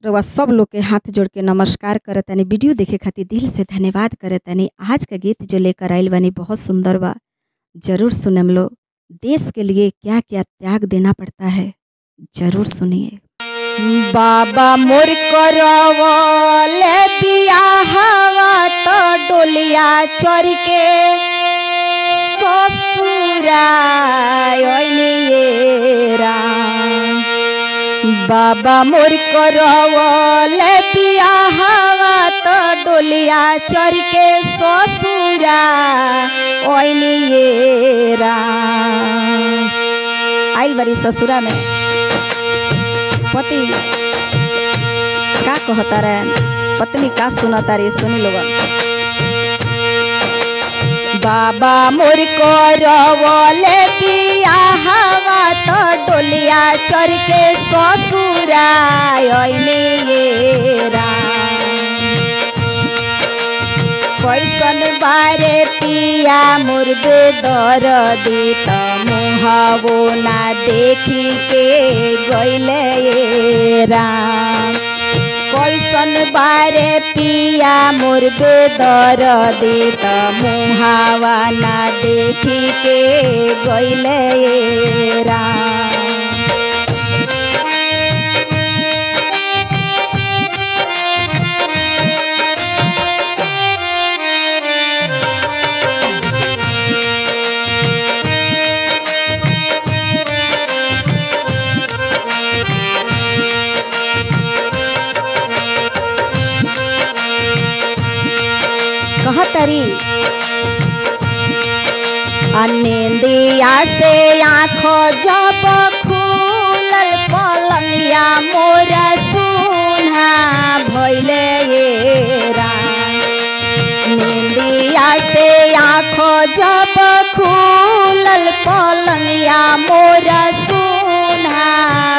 रउआ सब लोग के हाथ जोड़ के नमस्कार करतानी। वीडियो देखे खातिर दिल से धन्यवाद करतानी। आज का गीत जो लेकर आइल बानी बहुत सुंदर बा, जरूर सुनम लो। देश के लिए क्या क्या त्याग देना पड़ता है, जरूर सुनिए। बाबा मोर करवले बियाहवा तो डोलिया चढ़ के ससुरा ओइनिए राम। बाबा मोर करवले बियाहवा तो डोलिया चढ़ के ससुरा ओइनिए राम। आइल बड़ी ससुरा में पति का कहता रहे, पत्नी का सुनाता रे, सुनी लोगन। बाबा मोर करवले बियाहवा तो डोलिया चढ़ के ससुरा ओइनिए राम। कैसन बारे पिया मोर बेदर्दी त मुहावो ना देखी के गइले राम। कैसन बारे पिया मोर बेदर्दी त मुहावा ना देखी के गइले राम। कहतरी अनिंदिया से आँखों जब खुलल पलंगिया मोर सुना भइले राम। निंदिया से आँखों जब खुलल पलंगिया मोर सुना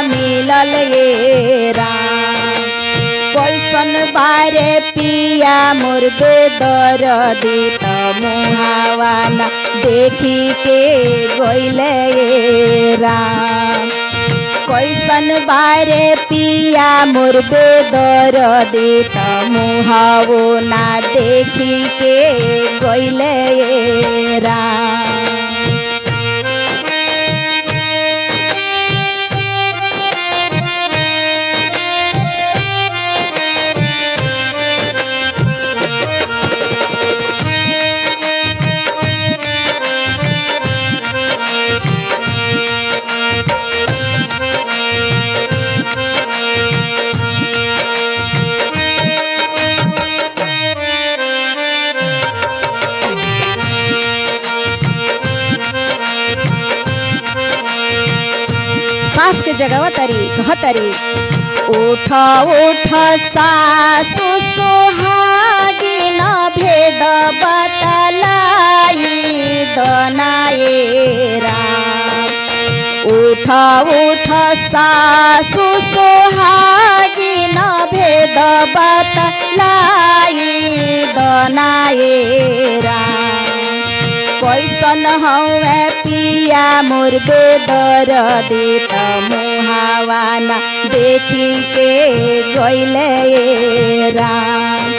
मिलल ये राम। कैसन बारे पिया मोर बेदर्दी त मुहावा ना देखी के गइले राम। कैसन बारे पिया मोर बेदर्दी त मुहावो ना देखी के गइले राम। सास के जगह तरी कहतरी उठ उठ सासु सुहागिन भेद बतलाई दनाए राम। उठ उठ सासु सुहागिन भेद बतलाई दनाए राम। कैसन हवे पिया मोर बेदर्दी त मुहावा ना देखी के गइले राम।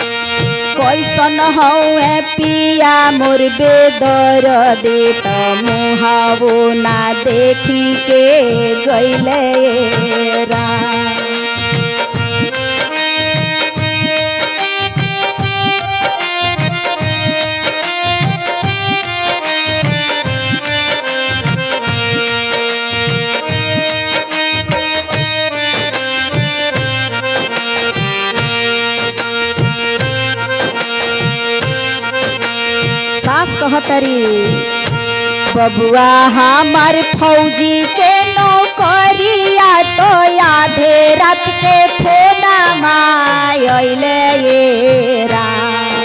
कैसन हवे पिया मोर बेदर्दी त मुहावो ना देखी के गइले राम। सास कहतरी बबुआ हमार फौजी के नौकरिया तो आधे रात के फोना मायले ये राम।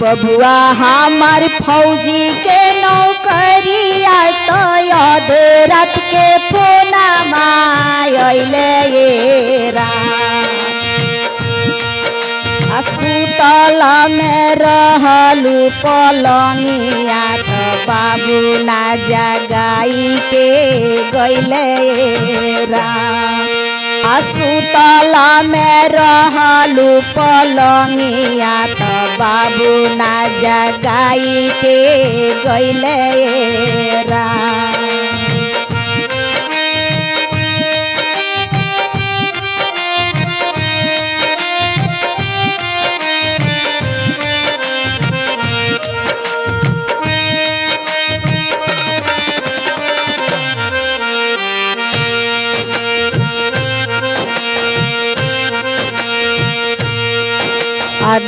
बबुआ हमार फौजी के नौकरिया तो आधे रात के फोना मायले ये राम। सुतल में रहलू पलंगिया त बाबू ना जगाई के गइले राम। सुतल में रहलू पलंगिया तो बाबू ना जगाई के गइले राम।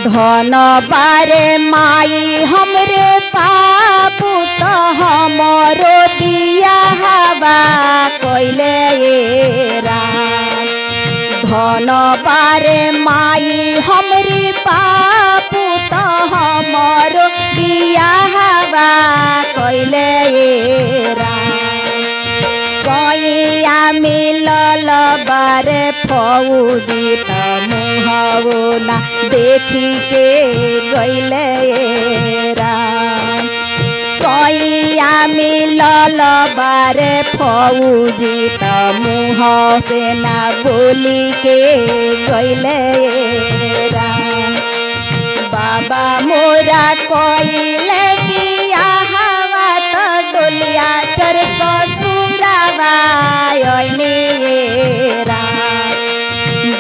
धन बारे माई हमरे पापू तो हमरो बियाहवा कइले राम। धन बारे माई हमरी पापू तो हमरो बियाहवा कइले राम। सैया मिलल बारे फौजी त मुहवो ना देखी के गइले राम। सैया मिलल बारे फौजी त मुह से ना बोली के गइले राम। बाबा मोरा कइले बियाहवा त डोलिया चर ससुरावा अइने राम।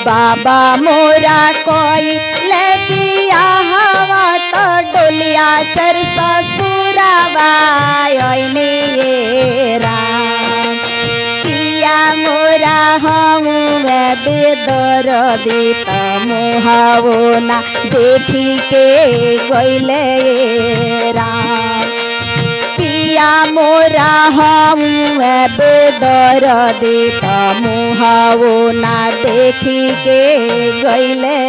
बाबा मोरा कइले बियाहवा त डोलिया चर ससुरावा अइने राम। पिया मोरा हमुए बेदरदी त मुहावो ना देखी के गइले राम। पिया मोरा हमुए बेदरदी त मुहावो ना देखी के गइले।